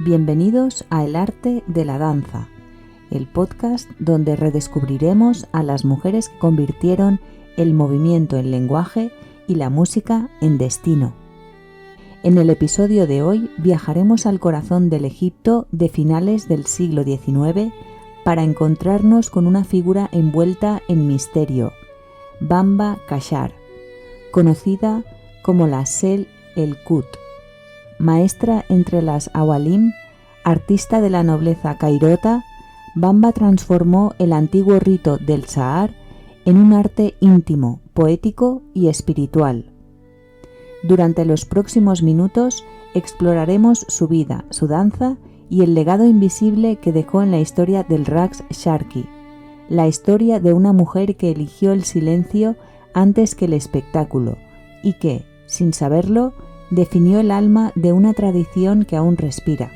Bienvenidos a El Arte de la Danza, el podcast donde redescubriremos a las mujeres que convirtieron el movimiento en lenguaje y la música en destino. En el episodio de hoy viajaremos al corazón del Egipto de finales del siglo XIX para encontrarnos con una figura envuelta en misterio, Bamba Kashar, conocida como la Sel el-Kut. Maestra entre las Awalim, artista de la nobleza cairota, Bamba transformó el antiguo rito del Sahar en un arte íntimo, poético y espiritual. Durante los próximos minutos exploraremos su vida, su danza y el legado invisible que dejó en la historia del Raqs Sharqi, la historia de una mujer que eligió el silencio antes que el espectáculo y que, sin saberlo, definió el alma de una tradición que aún respira.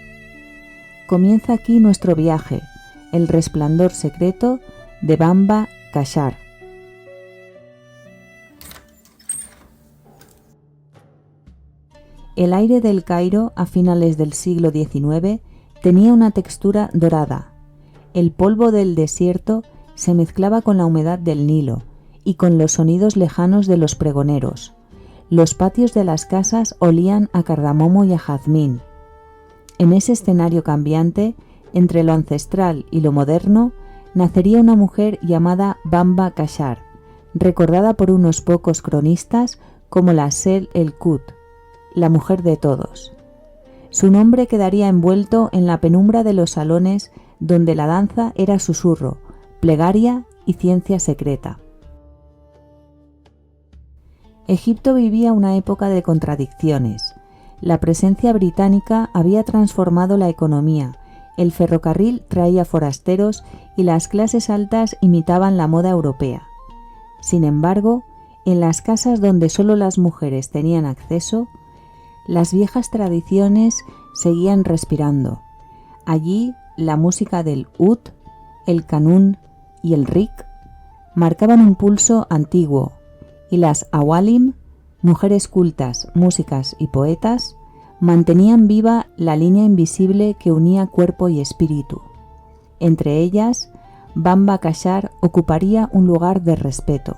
Comienza aquí nuestro viaje, el resplandor secreto de Bamba Kashar. El aire del Cairo a finales del siglo XIX tenía una textura dorada. El polvo del desierto se mezclaba con la humedad del Nilo y con los sonidos lejanos de los pregoneros. Los patios de las casas olían a cardamomo y a jazmín. En ese escenario cambiante, entre lo ancestral y lo moderno, nacería una mujer llamada Bamba Kashar, recordada por unos pocos cronistas como la Sel el-Kut, la mujer de todos. Su nombre quedaría envuelto en la penumbra de los salones donde la danza era susurro, plegaria y ciencia secreta. Egipto vivía una época de contradicciones. La presencia británica había transformado la economía, el ferrocarril traía forasteros y las clases altas imitaban la moda europea. Sin embargo, en las casas donde solo las mujeres tenían acceso, las viejas tradiciones seguían respirando. Allí, la música del ud, el kanun y el rik marcaban un pulso antiguo, y las Awalim, mujeres cultas, músicas y poetas, mantenían viva la línea invisible que unía cuerpo y espíritu. Entre ellas, Bamba Kashar ocuparía un lugar de respeto.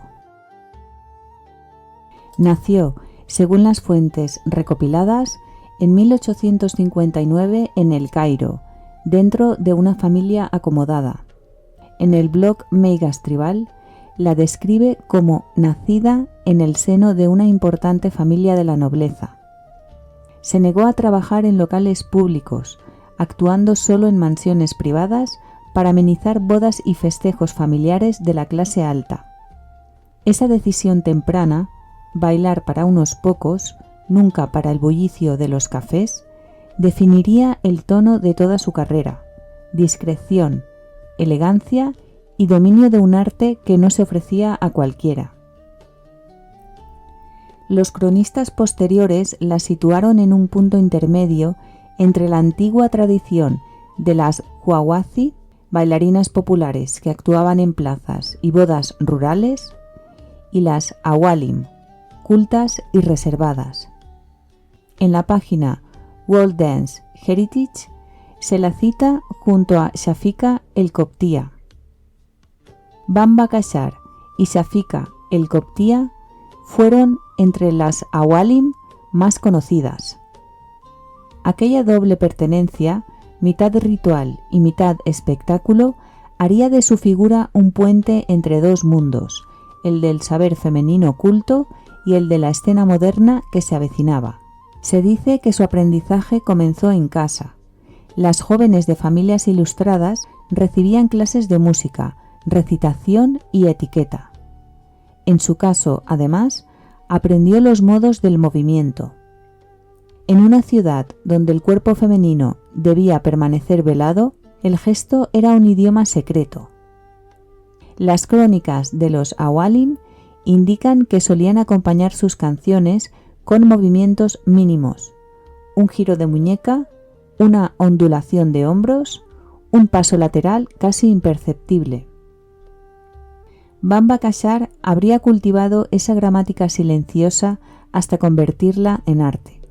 Nació, según las fuentes recopiladas, en 1859 en El Cairo, dentro de una familia acomodada. En el blog Meigas Tribal, la describe como nacida en el seno de una importante familia de la nobleza. Se negó a trabajar en locales públicos, actuando solo en mansiones privadas para amenizar bodas y festejos familiares de la clase alta. Esa decisión temprana, bailar para unos pocos, nunca para el bullicio de los cafés, definiría el tono de toda su carrera: discreción, elegancia y dominio de un arte que no se ofrecía a cualquiera. Los cronistas posteriores la situaron en un punto intermedio entre la antigua tradición de las huawazi, bailarinas populares que actuaban en plazas y bodas rurales, y las awalim, cultas y reservadas. En la página World Dance Heritage se la cita junto a Shafika el-Koptia. Bamba Kashar y Shafika el-Koptia fueron entre las Awalim más conocidas. Aquella doble pertenencia, mitad ritual y mitad espectáculo, haría de su figura un puente entre dos mundos, el del saber femenino culto y el de la escena moderna que se avecinaba. Se dice que su aprendizaje comenzó en casa. Las jóvenes de familias ilustradas recibían clases de música, recitación y etiqueta. En su caso, además, aprendió los modos del movimiento. En una ciudad donde el cuerpo femenino debía permanecer velado, el gesto era un idioma secreto. Las crónicas de los Awalim indican que solían acompañar sus canciones con movimientos mínimos: un giro de muñeca, una ondulación de hombros, un paso lateral casi imperceptible. Bamba Kashar habría cultivado esa gramática silenciosa hasta convertirla en arte.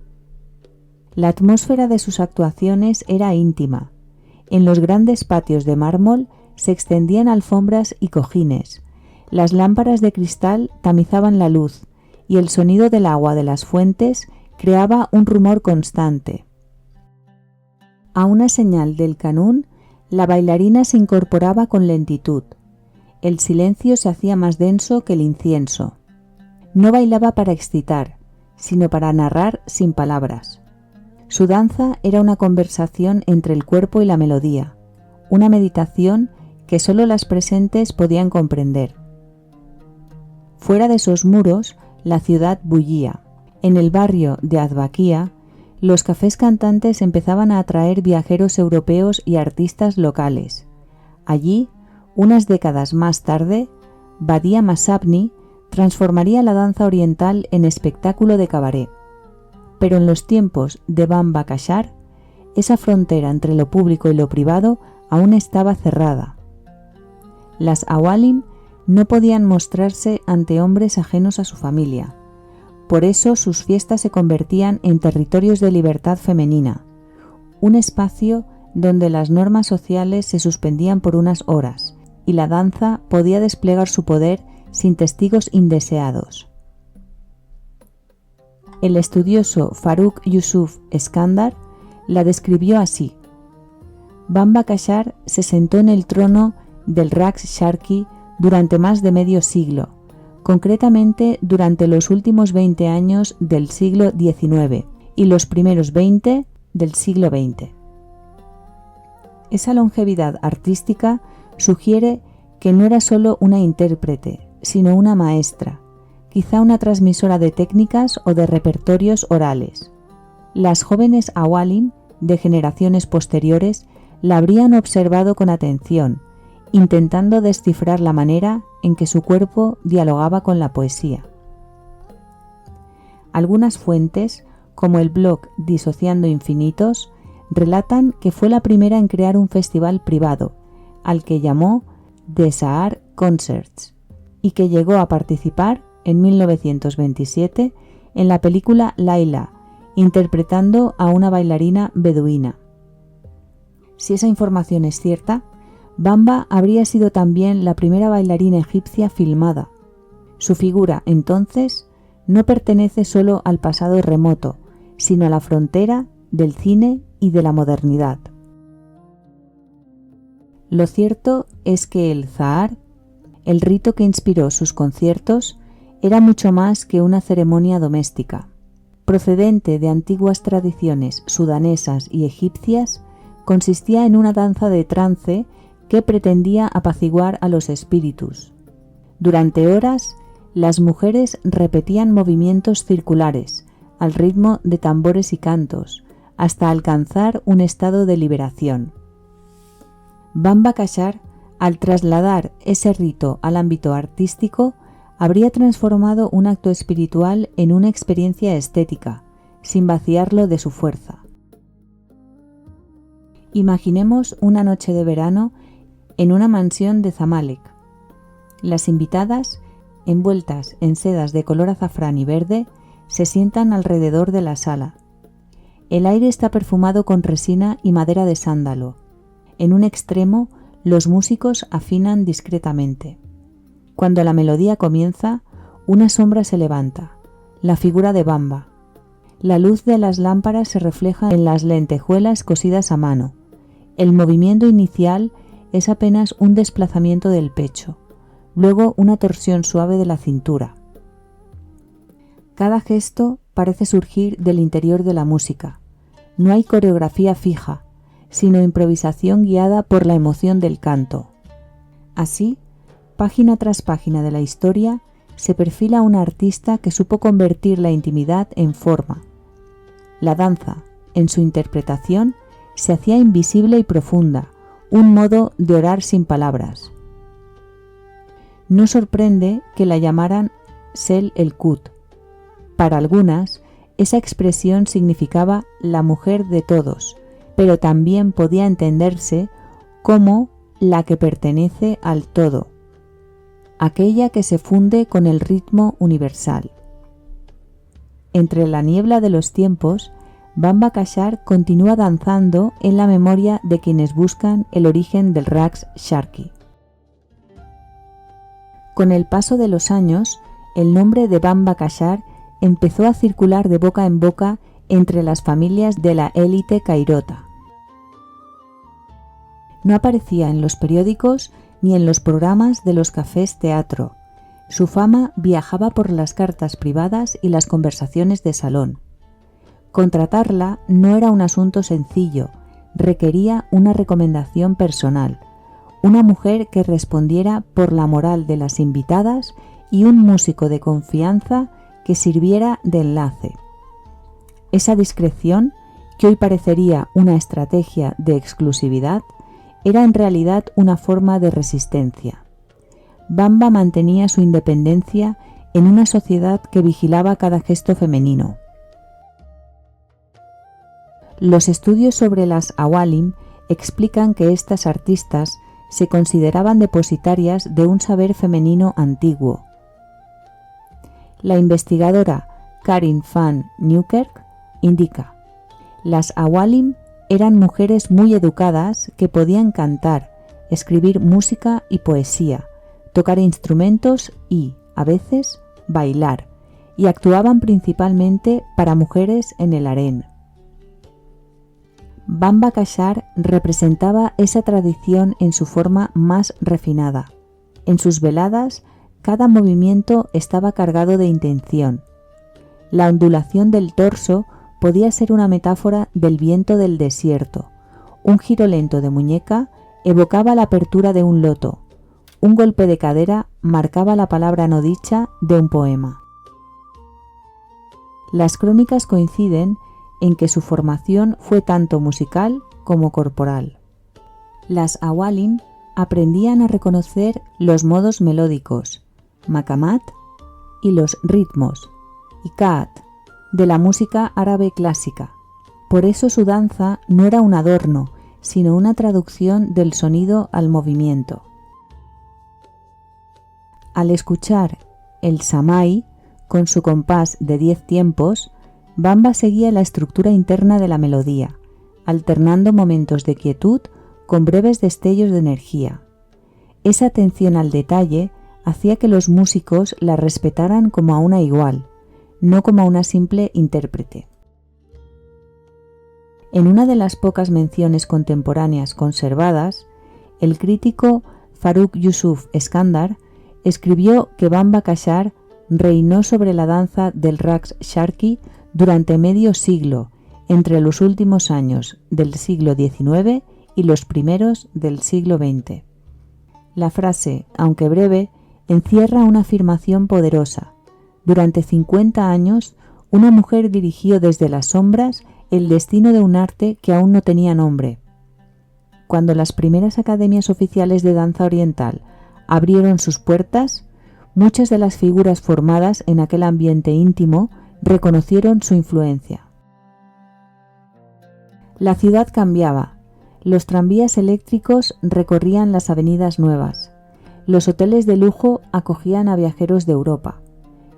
La atmósfera de sus actuaciones era íntima. En los grandes patios de mármol se extendían alfombras y cojines. Las lámparas de cristal tamizaban la luz y el sonido del agua de las fuentes creaba un rumor constante. A una señal del canún, la bailarina se incorporaba con lentitud. El silencio se hacía más denso que el incienso. No bailaba para excitar, sino para narrar sin palabras. Su danza era una conversación entre el cuerpo y la melodía, una meditación que solo las presentes podían comprender. Fuera de esos muros, la ciudad bullía. En el barrio de Azbaquía, los cafés cantantes empezaban a atraer viajeros europeos y artistas locales. Allí, unas décadas más tarde, Badia Masabni transformaría la danza oriental en espectáculo de cabaret. Pero en los tiempos de Bamba Kashar, esa frontera entre lo público y lo privado aún estaba cerrada. Las awalim no podían mostrarse ante hombres ajenos a su familia. Por eso sus fiestas se convertían en territorios de libertad femenina, un espacio donde las normas sociales se suspendían por unas horas y la danza podía desplegar su poder sin testigos indeseados. El estudioso Faruk Yusuf Eskandar la describió así: Bamba Kashar se sentó en el trono del Raqs Sharqi durante más de medio siglo, concretamente durante los últimos 20 años del siglo XIX y los primeros 20 del siglo XX. Esa longevidad artística sugiere que no era solo una intérprete, sino una maestra, quizá una transmisora de técnicas o de repertorios orales. Las jóvenes awalim de generaciones posteriores la habrían observado con atención, intentando descifrar la manera en que su cuerpo dialogaba con la poesía. Algunas fuentes, como el blog Disociando Infinitos, relatan que fue la primera en crear un festival privado, al que llamó The Sahar Concerts, y que llegó a participar en 1927 en la película Laila, interpretando a una bailarina beduina. Si esa información es cierta, Bamba habría sido también la primera bailarina egipcia filmada. Su figura, entonces, no pertenece solo al pasado remoto, sino a la frontera del cine y de la modernidad. Lo cierto es que el Zahar, el rito que inspiró sus conciertos, era mucho más que una ceremonia doméstica. Procedente de antiguas tradiciones sudanesas y egipcias, consistía en una danza de trance que pretendía apaciguar a los espíritus. Durante horas, las mujeres repetían movimientos circulares, al ritmo de tambores y cantos, hasta alcanzar un estado de liberación. Bamba Kashar, al trasladar ese rito al ámbito artístico, habría transformado un acto espiritual en una experiencia estética, sin vaciarlo de su fuerza. Imaginemos una noche de verano en una mansión de Zamalek. Las invitadas, envueltas en sedas de color azafrán y verde, se sientan alrededor de la sala. El aire está perfumado con resina y madera de sándalo. En un extremo, los músicos afinan discretamente. Cuando la melodía comienza, una sombra se levanta, la figura de Bamba. La luz de las lámparas se refleja en las lentejuelas cosidas a mano. El movimiento inicial es apenas un desplazamiento del pecho, luego una torsión suave de la cintura. Cada gesto parece surgir del interior de la música. No hay coreografía fija, sino improvisación guiada por la emoción del canto. Así, página tras página de la historia, se perfila una artista que supo convertir la intimidad en forma. La danza, en su interpretación, se hacía invisible y profunda, un modo de orar sin palabras. No sorprende que la llamaran Sel el Kut. Para algunas, esa expresión significaba la mujer de todos, pero también podía entenderse como la que pertenece al todo, aquella que se funde con el ritmo universal. Entre la niebla de los tiempos, Bamba Kashar continúa danzando en la memoria de quienes buscan el origen del Raqs Sharki. Con el paso de los años, el nombre de Bamba Kashar empezó a circular de boca en boca entre las familias de la élite cairota. No aparecía en los periódicos ni en los programas de los cafés teatro. Su fama viajaba por las cartas privadas y las conversaciones de salón. Contratarla no era un asunto sencillo, requería una recomendación personal, una mujer que respondiera por la moral de las invitadas y un músico de confianza que sirviera de enlace. Esa discreción, que hoy parecería una estrategia de exclusividad, era en realidad una forma de resistencia. Bamba mantenía su independencia en una sociedad que vigilaba cada gesto femenino. Los estudios sobre las Awalim explican que estas artistas se consideraban depositarias de un saber femenino antiguo. La investigadora Karin van Nieuwkerk indica: las Awalim eran mujeres muy educadas que podían cantar, escribir música y poesía, tocar instrumentos y, a veces, bailar, y actuaban principalmente para mujeres en el harén. Bamba Kashar representaba esa tradición en su forma más refinada. En sus veladas, cada movimiento estaba cargado de intención. La ondulación del torso podía ser una metáfora del viento del desierto. Un giro lento de muñeca evocaba la apertura de un loto. Un golpe de cadera marcaba la palabra no dicha de un poema. Las crónicas coinciden en que su formación fue tanto musical como corporal. Las Awalim aprendían a reconocer los modos melódicos, maqamat, y los ritmos, ikaat, de la música árabe clásica. Por eso su danza no era un adorno, sino una traducción del sonido al movimiento. Al escuchar el samai, con su compás de 10 tiempos, Bamba seguía la estructura interna de la melodía, alternando momentos de quietud con breves destellos de energía. Esa atención al detalle hacía que los músicos la respetaran como a una igual, no como a una simple intérprete. En una de las pocas menciones contemporáneas conservadas, el crítico Faruk Yusuf Eskandar escribió que Bamba Kashar reinó sobre la danza del Raqs Sharki durante medio siglo, entre los últimos años del siglo XIX y los primeros del siglo XX. La frase, aunque breve, encierra una afirmación poderosa. Durante 50 años, una mujer dirigió desde las sombras el destino de un arte que aún no tenía nombre. Cuando las primeras academias oficiales de danza oriental abrieron sus puertas, muchas de las figuras formadas en aquel ambiente íntimo reconocieron su influencia. La ciudad cambiaba. Los tranvías eléctricos recorrían las avenidas nuevas. Los hoteles de lujo acogían a viajeros de Europa.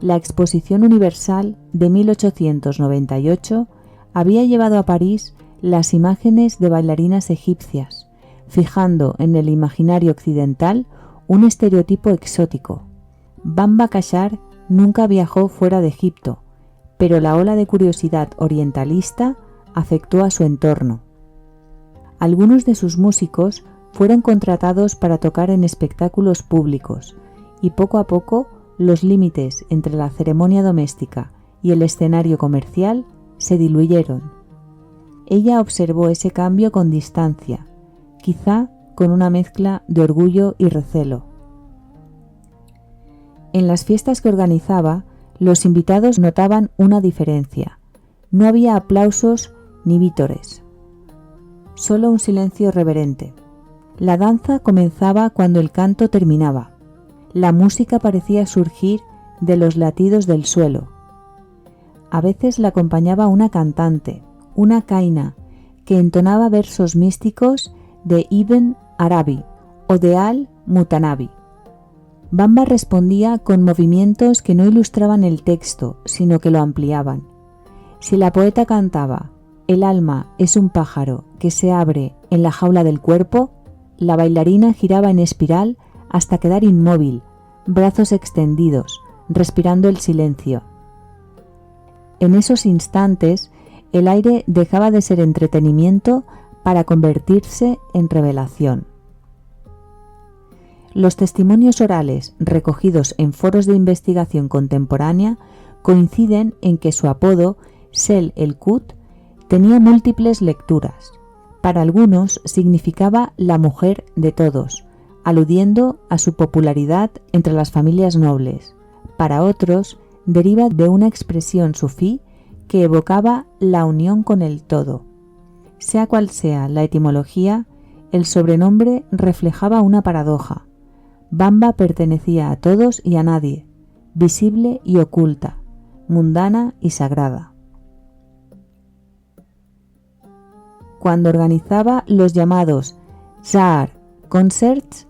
La Exposición Universal de 1898 había llevado a París las imágenes de bailarinas egipcias, fijando en el imaginario occidental un estereotipo exótico. Bamba Kashar nunca viajó fuera de Egipto, pero la ola de curiosidad orientalista afectó a su entorno. Algunos de sus músicos fueron contratados para tocar en espectáculos públicos y poco a poco los límites entre la ceremonia doméstica y el escenario comercial se diluyeron. Ella observó ese cambio con distancia, quizá con una mezcla de orgullo y recelo. En las fiestas que organizaba, los invitados notaban una diferencia. No había aplausos ni vítores, solo un silencio reverente. La danza comenzaba cuando el canto terminaba. La música parecía surgir de los latidos del suelo. A veces la acompañaba una cantante, una kaina, que entonaba versos místicos de Ibn Arabi o de Al-Mutanabi. Bamba respondía con movimientos que no ilustraban el texto, sino que lo ampliaban. Si la poeta cantaba el alma es un pájaro que se abre en la jaula del cuerpo, la bailarina giraba en espiral hasta quedar inmóvil, brazos extendidos, respirando el silencio. En esos instantes, el aire dejaba de ser entretenimiento para convertirse en revelación. Los testimonios orales recogidos en foros de investigación contemporánea coinciden en que su apodo, Sel el Kut, tenía múltiples lecturas. Para algunos significaba la mujer de todos, aludiendo a su popularidad entre las familias nobles. Para otros, deriva de una expresión sufí que evocaba la unión con el todo. Sea cual sea la etimología, el sobrenombre reflejaba una paradoja. Bamba pertenecía a todos y a nadie, visible y oculta, mundana y sagrada. Cuando organizaba los llamados Saar Concerts,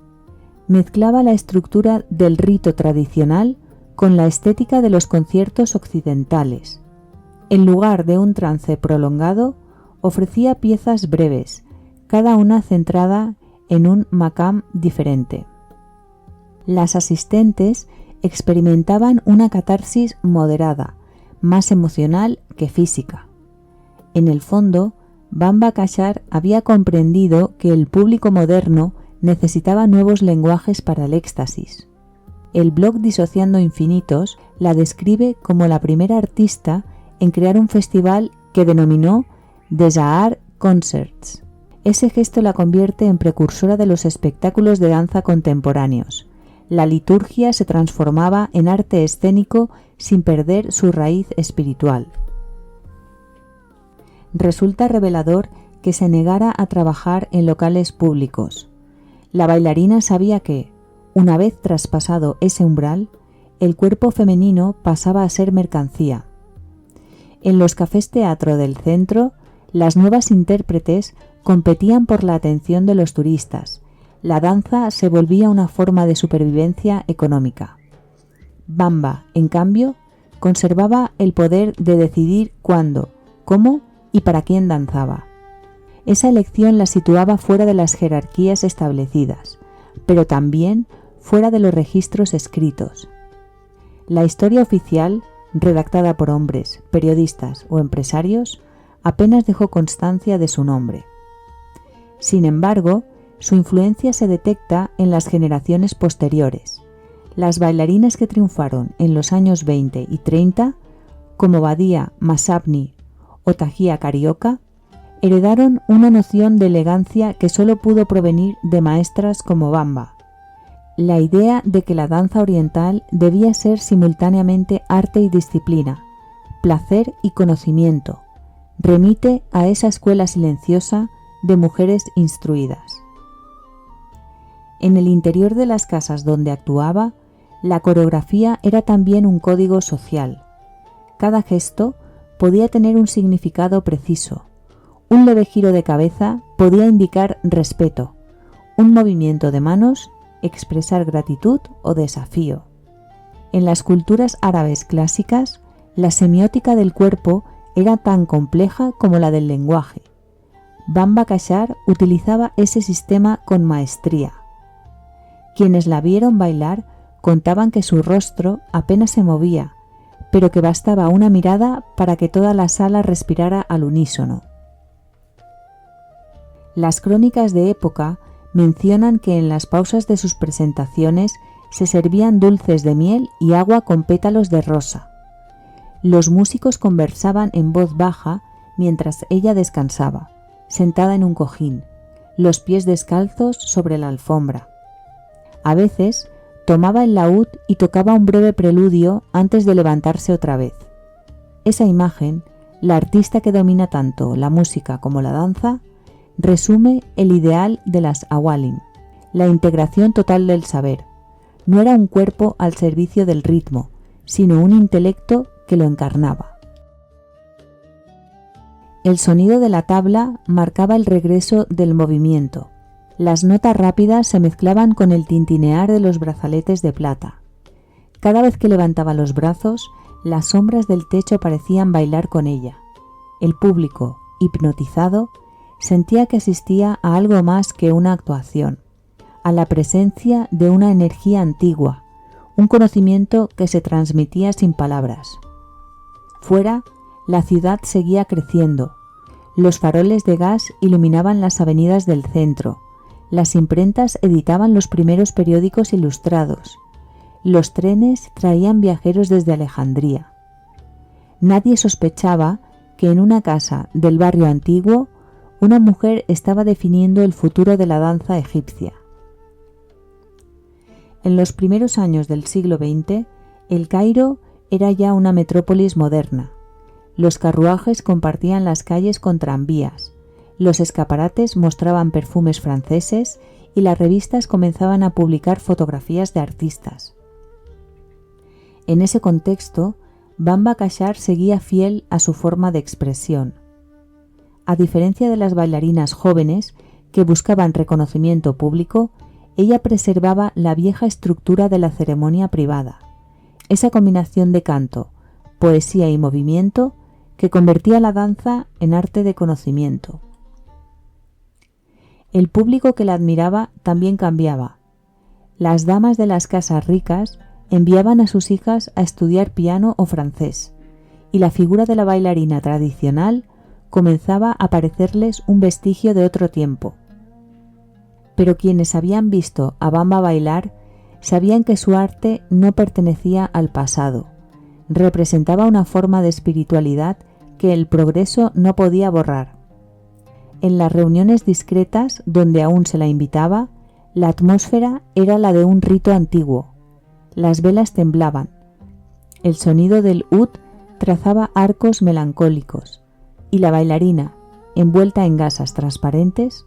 mezclaba la estructura del rito tradicional con la estética de los conciertos occidentales. En lugar de un trance prolongado, ofrecía piezas breves, cada una centrada en un maqam diferente. Las asistentes experimentaban una catarsis moderada, más emocional que física. En el fondo, Bamba Kashar había comprendido que el público moderno necesitaba nuevos lenguajes para el éxtasis. El blog Disociando Infinitos la describe como la primera artista en crear un festival que denominó The Saar Concerts. Ese gesto la convierte en precursora de los espectáculos de danza contemporáneos. La liturgia se transformaba en arte escénico sin perder su raíz espiritual. Resulta revelador que se negara a trabajar en locales públicos. La bailarina sabía que, una vez traspasado ese umbral, el cuerpo femenino pasaba a ser mercancía. En los cafés teatro del centro, las nuevas intérpretes competían por la atención de los turistas. La danza se volvía una forma de supervivencia económica. Bamba, en cambio, conservaba el poder de decidir cuándo, cómo y para quién danzaba. Esa elección la situaba fuera de las jerarquías establecidas, pero también fuera de los registros escritos. La historia oficial, redactada por hombres, periodistas o empresarios, apenas dejó constancia de su nombre. Sin embargo, su influencia se detecta en las generaciones posteriores. Las bailarinas que triunfaron en los años 20 y 30, como Badia Masabni o Tajia Carioca, heredaron una noción de elegancia que solo pudo provenir de maestras como Bamba. La idea de que la danza oriental debía ser simultáneamente arte y disciplina, placer y conocimiento, remite a esa escuela silenciosa de mujeres instruidas. En el interior de las casas donde actuaba, la coreografía era también un código social. Cada gesto podía tener un significado preciso. Un leve giro de cabeza podía indicar respeto, un movimiento de manos, expresar gratitud o desafío. En las culturas árabes clásicas, la semiótica del cuerpo era tan compleja como la del lenguaje. Bamba Kashar utilizaba ese sistema con maestría. Quienes la vieron bailar contaban que su rostro apenas se movía, pero que bastaba una mirada para que toda la sala respirara al unísono. Las crónicas de época mencionan que en las pausas de sus presentaciones se servían dulces de miel y agua con pétalos de rosa. Los músicos conversaban en voz baja mientras ella descansaba, sentada en un cojín, los pies descalzos sobre la alfombra. A veces tomaba el laúd y tocaba un breve preludio antes de levantarse otra vez. Esa imagen, la artista que domina tanto la música como la danza, resume el ideal de las awalim, la integración total del saber. No era un cuerpo al servicio del ritmo, sino un intelecto que lo encarnaba. El sonido de la tabla marcaba el regreso del movimiento. Las notas rápidas se mezclaban con el tintinear de los brazaletes de plata. Cada vez que levantaba los brazos, las sombras del techo parecían bailar con ella. El público, hipnotizado, sentía que asistía a algo más que una actuación, a la presencia de una energía antigua, un conocimiento que se transmitía sin palabras. Fuera, la ciudad seguía creciendo. Los faroles de gas iluminaban las avenidas del centro. Las imprentas editaban los primeros periódicos ilustrados. Los trenes traían viajeros desde Alejandría. Nadie sospechaba que en una casa del barrio antiguo una mujer estaba definiendo el futuro de la danza egipcia. En los primeros años del siglo XX, El Cairo era ya una metrópolis moderna. Los carruajes compartían las calles con tranvías, los escaparates mostraban perfumes franceses y las revistas comenzaban a publicar fotografías de artistas. En ese contexto, Bamba Kashar seguía fiel a su forma de expresión. A diferencia de las bailarinas jóvenes que buscaban reconocimiento público, ella preservaba la vieja estructura de la ceremonia privada, esa combinación de canto, poesía y movimiento que convertía la danza en arte de conocimiento. El público que la admiraba también cambiaba. Las damas de las casas ricas enviaban a sus hijas a estudiar piano o francés, y la figura de la bailarina tradicional comenzaba a parecerles un vestigio de otro tiempo. Pero quienes habían visto a Bamba bailar sabían que su arte no pertenecía al pasado, representaba una forma de espiritualidad que el progreso no podía borrar. En las reuniones discretas donde aún se la invitaba, la atmósfera era la de un rito antiguo. Las velas temblaban. El sonido del oud trazaba arcos melancólicos, y la bailarina, envuelta en gasas transparentes,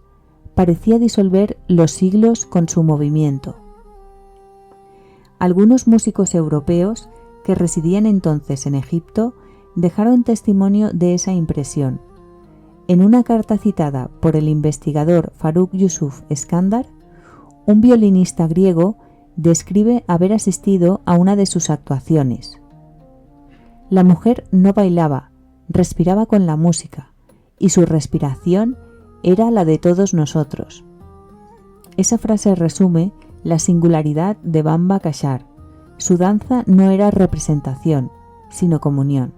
parecía disolver los siglos con su movimiento. Algunos músicos europeos que residían entonces en Egipto dejaron testimonio de esa impresión. En una carta citada por el investigador Faruk Yusuf Eskandar, un violinista griego describe haber asistido a una de sus actuaciones. La mujer no bailaba, respiraba con la música, y su respiración era la de todos nosotros. Esa frase resume la singularidad de Bamba Kashar. Su danza no era representación, sino comunión.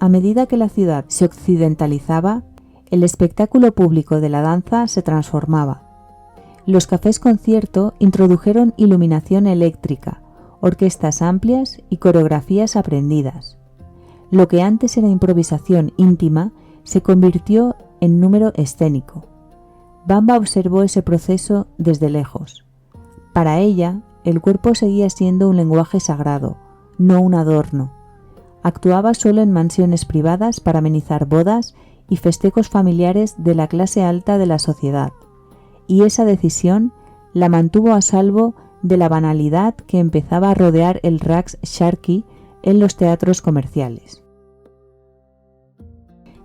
A medida que la ciudad se occidentalizaba, el espectáculo público de la danza se transformaba. Los cafés concierto introdujeron iluminación eléctrica, orquestas amplias y coreografías aprendidas. Lo que antes era improvisación íntima se convirtió en número escénico. Bamba observó ese proceso desde lejos. Para ella, el cuerpo seguía siendo un lenguaje sagrado, no un adorno. Actuaba solo en mansiones privadas para amenizar bodas y festejos familiares de la clase alta de la sociedad, y esa decisión la mantuvo a salvo de la banalidad que empezaba a rodear el raqs sharqi en los teatros comerciales.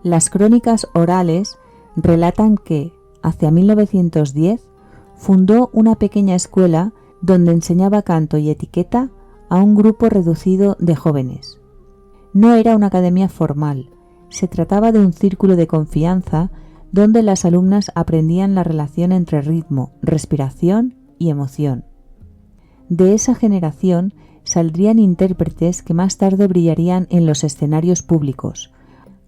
Las crónicas orales relatan que, hacia 1910, fundó una pequeña escuela donde enseñaba canto y etiqueta a un grupo reducido de jóvenes. No era una academia formal, se trataba de un círculo de confianza donde las alumnas aprendían la relación entre ritmo, respiración y emoción. De esa generación saldrían intérpretes que más tarde brillarían en los escenarios públicos,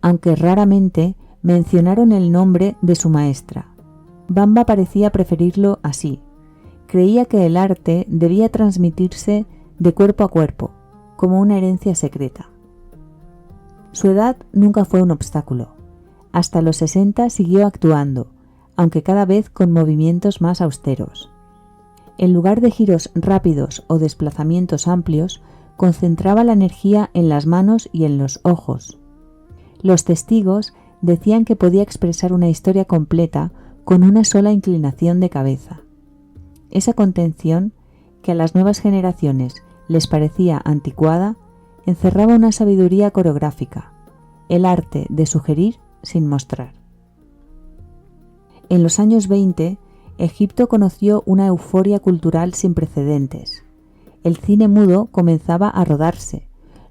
aunque raramente mencionaron el nombre de su maestra. Bamba parecía preferirlo así. Creía que el arte debía transmitirse de cuerpo a cuerpo, como una herencia secreta. Su edad nunca fue un obstáculo. Hasta los 60 siguió actuando, aunque cada vez con movimientos más austeros. En lugar de giros rápidos o desplazamientos amplios, concentraba la energía en las manos y en los ojos. Los testigos decían que podía expresar una historia completa con una sola inclinación de cabeza. Esa contención, que a las nuevas generaciones les parecía anticuada, encerraba una sabiduría coreográfica, el arte de sugerir sin mostrar. En los años 20, Egipto conoció una euforia cultural sin precedentes. El cine mudo comenzaba a rodarse,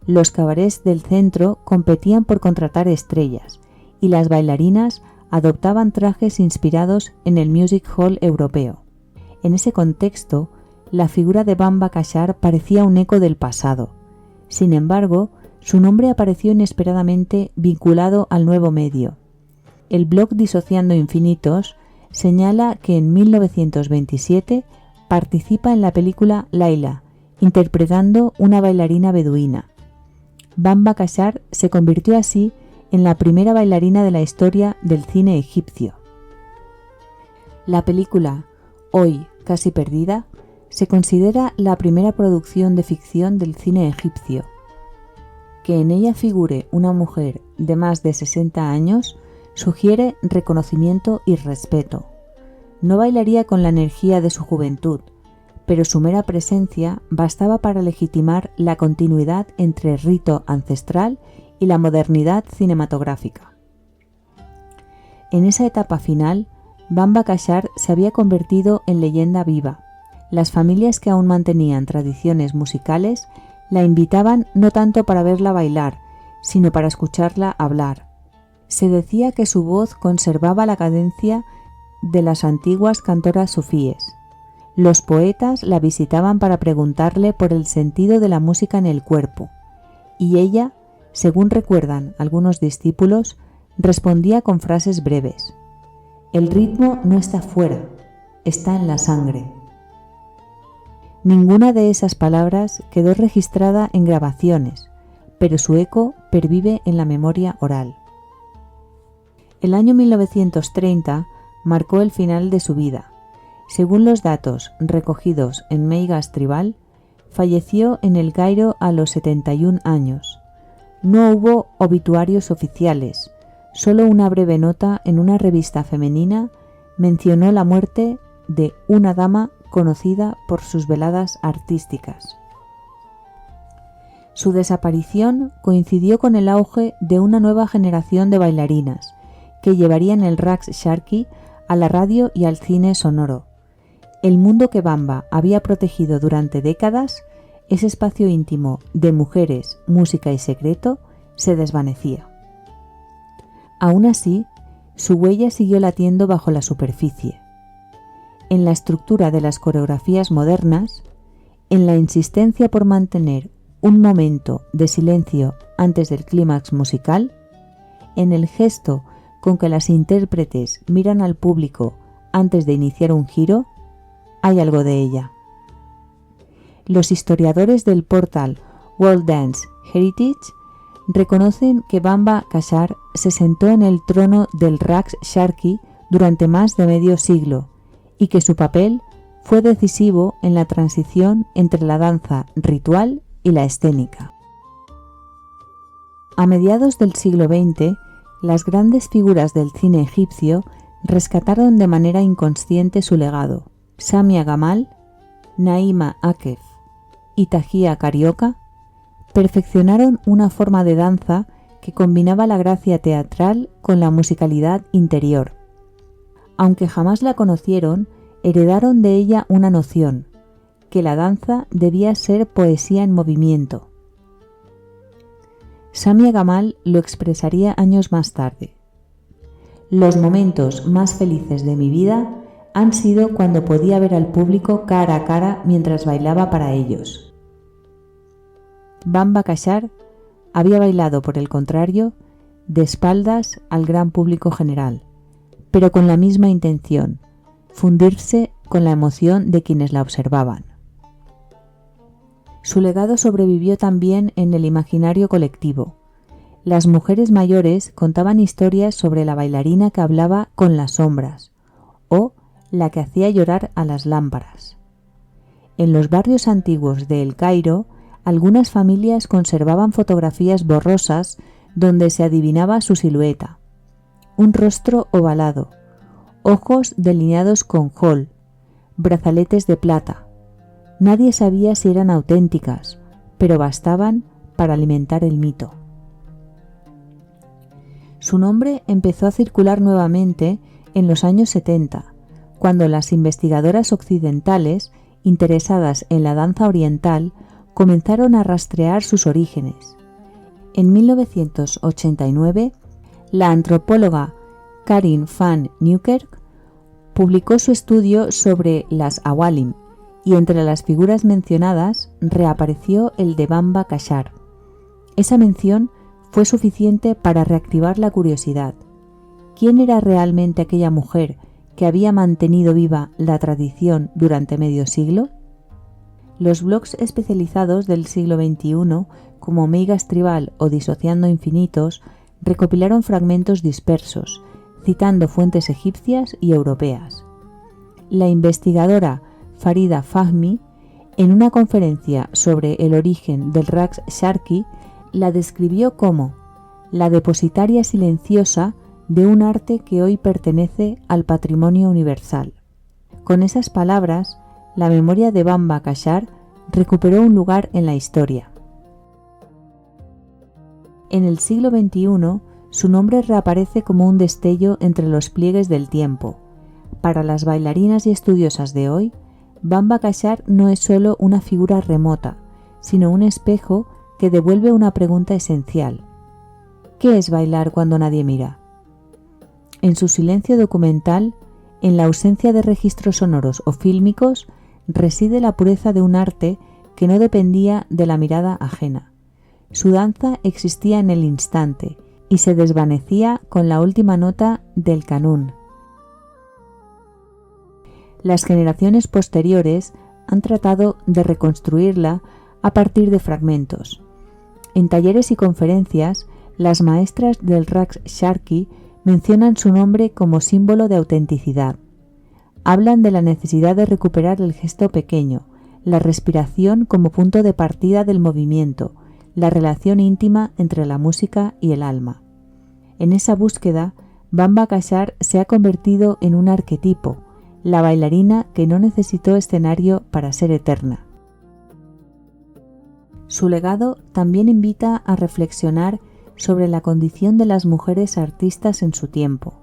Los cabarets del centro competían por contratar estrellas y las bailarinas adoptaban trajes inspirados en el music hall europeo. En ese contexto, la figura de Bamba Kashar parecía un eco del pasado. Sin embargo, su nombre apareció inesperadamente vinculado al nuevo medio. El blog Disociando Infinitos señala que en 1927 participa en la película Laila, interpretando una bailarina beduina. Bamba Kashar se convirtió así en la primera bailarina de la historia del cine egipcio. La película Hoy, casi perdida, se considera la primera producción de ficción del cine egipcio. Que en ella figure una mujer de más de 60 años sugiere reconocimiento y respeto. No bailaría con la energía de su juventud, pero su mera presencia bastaba para legitimar la continuidad entre el rito ancestral y la modernidad cinematográfica. En esa etapa final, Bamba Kashar se había convertido en leyenda viva. Las familias que aún mantenían tradiciones musicales la invitaban no tanto para verla bailar, sino para escucharla hablar. Se decía que su voz conservaba la cadencia de las antiguas cantoras sufíes. Los poetas la visitaban para preguntarle por el sentido de la música en el cuerpo, y ella, según recuerdan algunos discípulos, respondía con frases breves. El ritmo no está fuera, está en la sangre. Ninguna de esas palabras quedó registrada en grabaciones, pero su eco pervive en la memoria oral. El año 1930 marcó el final de su vida. Según los datos recogidos en Meigas Tribal, falleció en El Cairo a los 71 años. No hubo obituarios oficiales, solo una breve nota en una revista femenina mencionó la muerte de una dama conocida por sus veladas artísticas. Su desaparición coincidió con el auge de una nueva generación de bailarinas que llevarían el Raqs Sharqi a la radio y al cine sonoro. El mundo que Bamba había protegido durante décadas, ese espacio íntimo de mujeres, música y secreto, se desvanecía. Aún así, su huella siguió latiendo bajo la superficie. En la estructura de las coreografías modernas, en la insistencia por mantener un momento de silencio antes del clímax musical, en el gesto con que las intérpretes miran al público antes de iniciar un giro, hay algo de ella. Los historiadores del portal World Dance Heritage reconocen que Bamba Kashar se sentó en el trono del Raqs Sharqi durante más de medio siglo y que su papel fue decisivo en la transición entre la danza ritual y la escénica. A mediados del siglo XX, las grandes figuras del cine egipcio rescataron de manera inconsciente su legado. Samia Gamal, Naima Akef y Tahia Carioca perfeccionaron una forma de danza que combinaba la gracia teatral con la musicalidad interior. Aunque jamás la conocieron, heredaron de ella una noción, que la danza debía ser poesía en movimiento. Samia Gamal lo expresaría años más tarde. Los momentos más felices de mi vida han sido cuando podía ver al público cara a cara mientras bailaba para ellos. Bamba Kashar había bailado, por el contrario, de espaldas al gran público general, pero con la misma intención, fundirse con la emoción de quienes la observaban. Su legado sobrevivió también en el imaginario colectivo. Las mujeres mayores contaban historias sobre la bailarina que hablaba con las sombras o la que hacía llorar a las lámparas. En los barrios antiguos de El Cairo, algunas familias conservaban fotografías borrosas donde se adivinaba su silueta. Un rostro ovalado, ojos delineados con jol, brazaletes de plata. Nadie sabía si eran auténticas, pero bastaban para alimentar el mito. Su nombre empezó a circular nuevamente en los años 70, cuando las investigadoras occidentales, interesadas en la danza oriental, comenzaron a rastrear sus orígenes. En 1989, la antropóloga Karin van Nieuwkerk publicó su estudio sobre las Awalim, y entre las figuras mencionadas reapareció el de Bamba Kashar. Esa mención fue suficiente para reactivar la curiosidad. ¿Quién era realmente aquella mujer que había mantenido viva la tradición durante medio siglo? Los blogs especializados del siglo XXI, como Meigas Tribal o Disociando Infinitos, recopilaron fragmentos dispersos, citando fuentes egipcias y europeas. La investigadora Farida Fahmy, en una conferencia sobre el origen del Raqs Sharqi, la describió como la depositaria silenciosa de un arte que hoy pertenece al patrimonio universal. Con esas palabras, la memoria de Bamba Kashar recuperó un lugar en la historia. En el siglo XXI, su nombre reaparece como un destello entre los pliegues del tiempo. Para las bailarinas y estudiosas de hoy, Bamba Kashar no es solo una figura remota, sino un espejo que devuelve una pregunta esencial. ¿Qué es bailar cuando nadie mira? En su silencio documental, en la ausencia de registros sonoros o fílmicos, reside la pureza de un arte que no dependía de la mirada ajena. Su danza existía en el instante y se desvanecía con la última nota del canún. Las generaciones posteriores han tratado de reconstruirla a partir de fragmentos. En talleres y conferencias, las maestras del Raqs Sharqi mencionan su nombre como símbolo de autenticidad. Hablan de la necesidad de recuperar el gesto pequeño, la respiración como punto de partida del movimiento, la relación íntima entre la música y el alma. En esa búsqueda, Bamba Kashar se ha convertido en un arquetipo, la bailarina que no necesitó escenario para ser eterna. Su legado también invita a reflexionar sobre la condición de las mujeres artistas en su tiempo.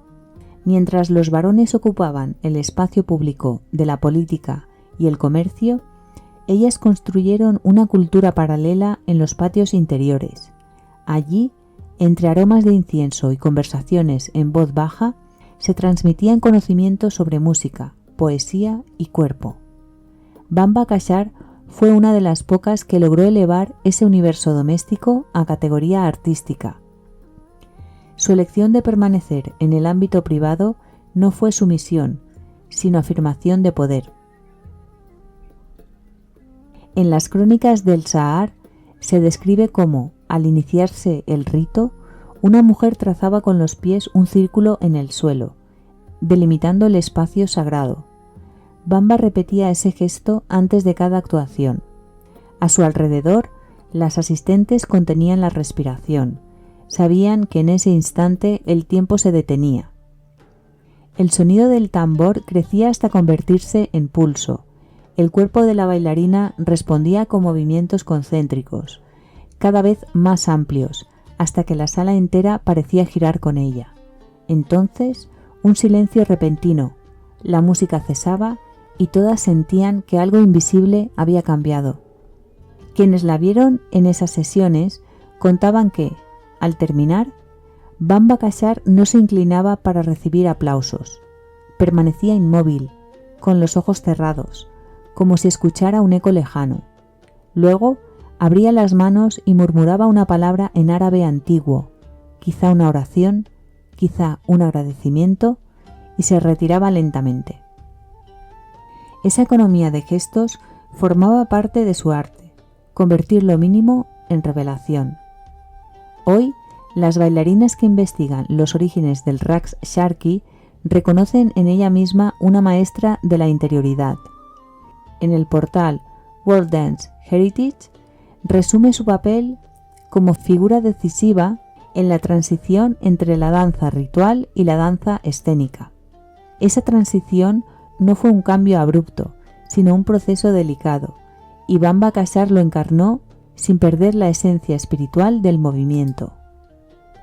Mientras los varones ocupaban el espacio público de la política y el comercio, ellas construyeron una cultura paralela en los patios interiores. Allí, entre aromas de incienso y conversaciones en voz baja, se transmitían conocimientos sobre música, poesía y cuerpo. Bamba Kashar fue una de las pocas que logró elevar ese universo doméstico a categoría artística. Su elección de permanecer en el ámbito privado no fue sumisión, sino afirmación de poder. En las crónicas del Sahar se describe cómo, al iniciarse el rito, una mujer trazaba con los pies un círculo en el suelo, delimitando el espacio sagrado. Bamba repetía ese gesto antes de cada actuación. A su alrededor, las asistentes contenían la respiración. Sabían que en ese instante el tiempo se detenía. El sonido del tambor crecía hasta convertirse en pulso. El cuerpo de la bailarina respondía con movimientos concéntricos, cada vez más amplios, hasta que la sala entera parecía girar con ella. Entonces, un silencio repentino, la música cesaba y todas sentían que algo invisible había cambiado. Quienes la vieron en esas sesiones contaban que, al terminar, Bamba Kashar no se inclinaba para recibir aplausos. Permanecía inmóvil, con los ojos cerrados, como si escuchara un eco lejano. Luego, abría las manos y murmuraba una palabra en árabe antiguo, quizá una oración, quizá un agradecimiento, y se retiraba lentamente. Esa economía de gestos formaba parte de su arte, convertir lo mínimo en revelación. Hoy, las bailarinas que investigan los orígenes del Raqs Sharqi reconocen en ella misma una maestra de la interioridad. En el portal World Dance Heritage resume su papel como figura decisiva en la transición entre la danza ritual y la danza escénica. Esa transición no fue un cambio abrupto, sino un proceso delicado, y Bamba Kashar lo encarnó sin perder la esencia espiritual del movimiento.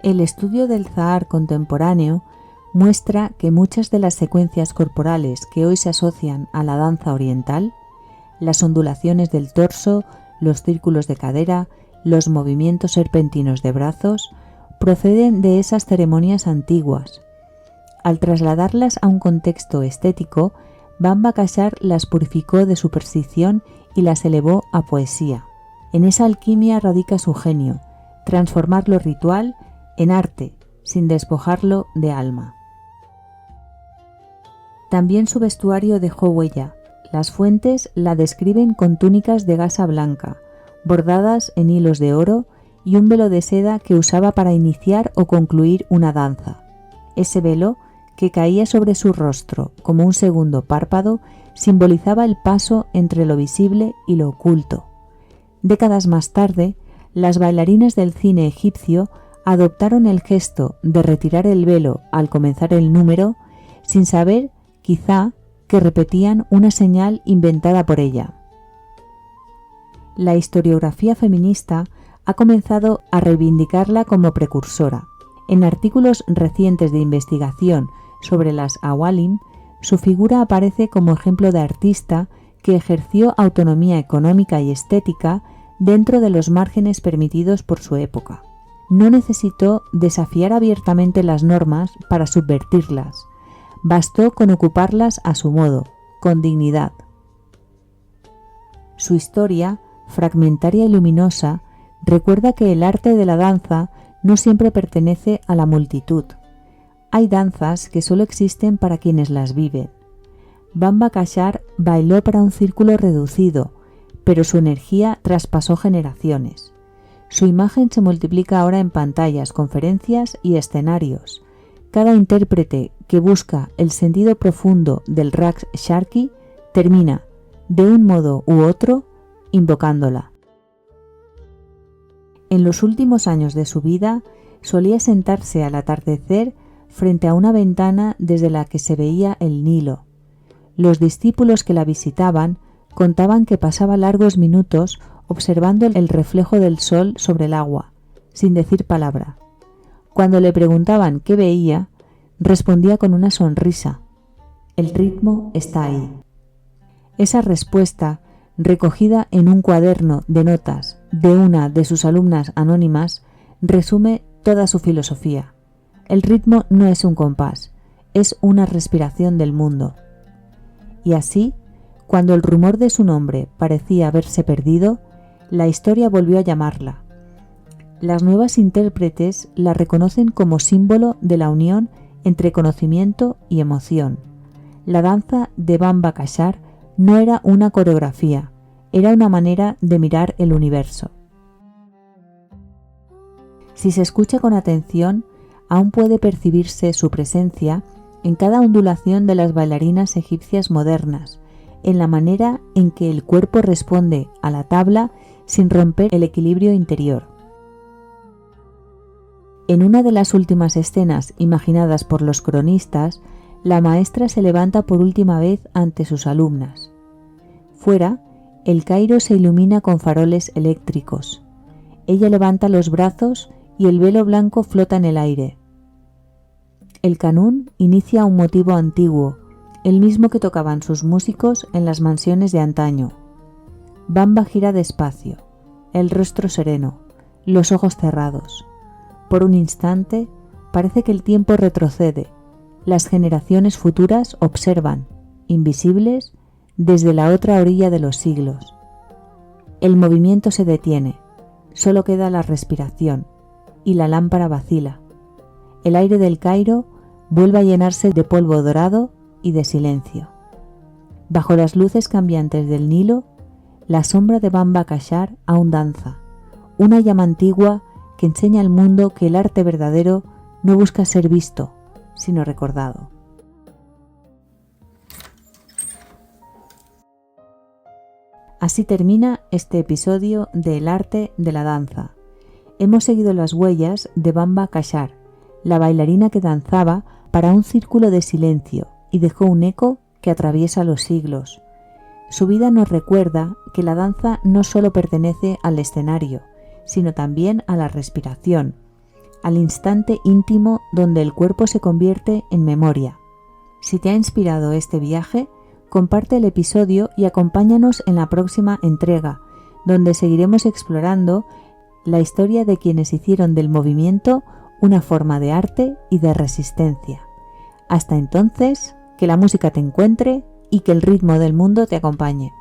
El estudio del Zahar contemporáneo muestra que muchas de las secuencias corporales que hoy se asocian a la danza oriental, las ondulaciones del torso, los círculos de cadera, los movimientos serpentinos de brazos, proceden de esas ceremonias antiguas. Al trasladarlas a un contexto estético, Bamba Kashar las purificó de superstición y las elevó a poesía. En esa alquimia radica su genio, transformar lo ritual en arte, sin despojarlo de alma. También su vestuario dejó huella. Las fuentes la describen con túnicas de gasa blanca, bordadas en hilos de oro y un velo de seda que usaba para iniciar o concluir una danza. Ese velo, que caía sobre su rostro como un segundo párpado, simbolizaba el paso entre lo visible y lo oculto. Décadas más tarde, las bailarinas del cine egipcio adoptaron el gesto de retirar el velo al comenzar el número, sin saber, quizá, que repetían una señal inventada por ella. La historiografía feminista ha comenzado a reivindicarla como precursora. En artículos recientes de investigación sobre las Awalim, su figura aparece como ejemplo de artista que ejerció autonomía económica y estética dentro de los márgenes permitidos por su época. No necesitó desafiar abiertamente las normas para subvertirlas. Bastó con ocuparlas a su modo, con dignidad. Su historia, fragmentaria y luminosa, recuerda que el arte de la danza no siempre pertenece a la multitud. Hay danzas que solo existen para quienes las viven. Bamba Kashar bailó para un círculo reducido, pero su energía traspasó generaciones. Su imagen se multiplica ahora en pantallas, conferencias y escenarios. Cada intérprete que busca el sentido profundo del Raqs Sharqi termina, de un modo u otro, invocándola. En los últimos años de su vida, solía sentarse al atardecer frente a una ventana desde la que se veía el Nilo. Los discípulos que la visitaban contaban que pasaba largos minutos observando el reflejo del sol sobre el agua, sin decir palabra. Cuando le preguntaban qué veía, respondía con una sonrisa: el ritmo está ahí. Esa respuesta, recogida en un cuaderno de notas de una de sus alumnas anónimas, resume toda su filosofía. El ritmo no es un compás, es una respiración del mundo. Y así, cuando el rumor de su nombre parecía haberse perdido, la historia volvió a llamarla. Las nuevas intérpretes la reconocen como símbolo de la unión entre conocimiento y emoción. La danza de Bamba Kashar no era una coreografía, era una manera de mirar el universo. Si se escucha con atención, aún puede percibirse su presencia en cada ondulación de las bailarinas egipcias modernas, en la manera en que el cuerpo responde a la tabla sin romper el equilibrio interior. En una de las últimas escenas imaginadas por los cronistas, la maestra se levanta por última vez ante sus alumnas. Fuera, el Cairo se ilumina con faroles eléctricos. Ella levanta los brazos y el velo blanco flota en el aire. El canún inicia un motivo antiguo, el mismo que tocaban sus músicos en las mansiones de antaño. Bamba gira despacio, el rostro sereno, los ojos cerrados. Por un instante, parece que el tiempo retrocede. Las generaciones futuras observan, invisibles, desde la otra orilla de los siglos. El movimiento se detiene, solo queda la respiración, y la lámpara vacila. El aire del Cairo vuelve a llenarse de polvo dorado y de silencio. Bajo las luces cambiantes del Nilo, la sombra de Bamba Kashar aún danza, una llama antigua que enseña al mundo que el arte verdadero no busca ser visto, sino recordado. Así termina este episodio de El arte de la danza. Hemos seguido las huellas de Bamba Kashar, la bailarina que danzaba para un círculo de silencio y dejó un eco que atraviesa los siglos. Su vida nos recuerda que la danza no solo pertenece al escenario, sino también a la respiración, al instante íntimo donde el cuerpo se convierte en memoria. Si te ha inspirado este viaje, comparte el episodio y acompáñanos en la próxima entrega, donde seguiremos explorando la historia de quienes hicieron del movimiento una forma de arte y de resistencia. Hasta entonces, que la música te encuentre y que el ritmo del mundo te acompañe.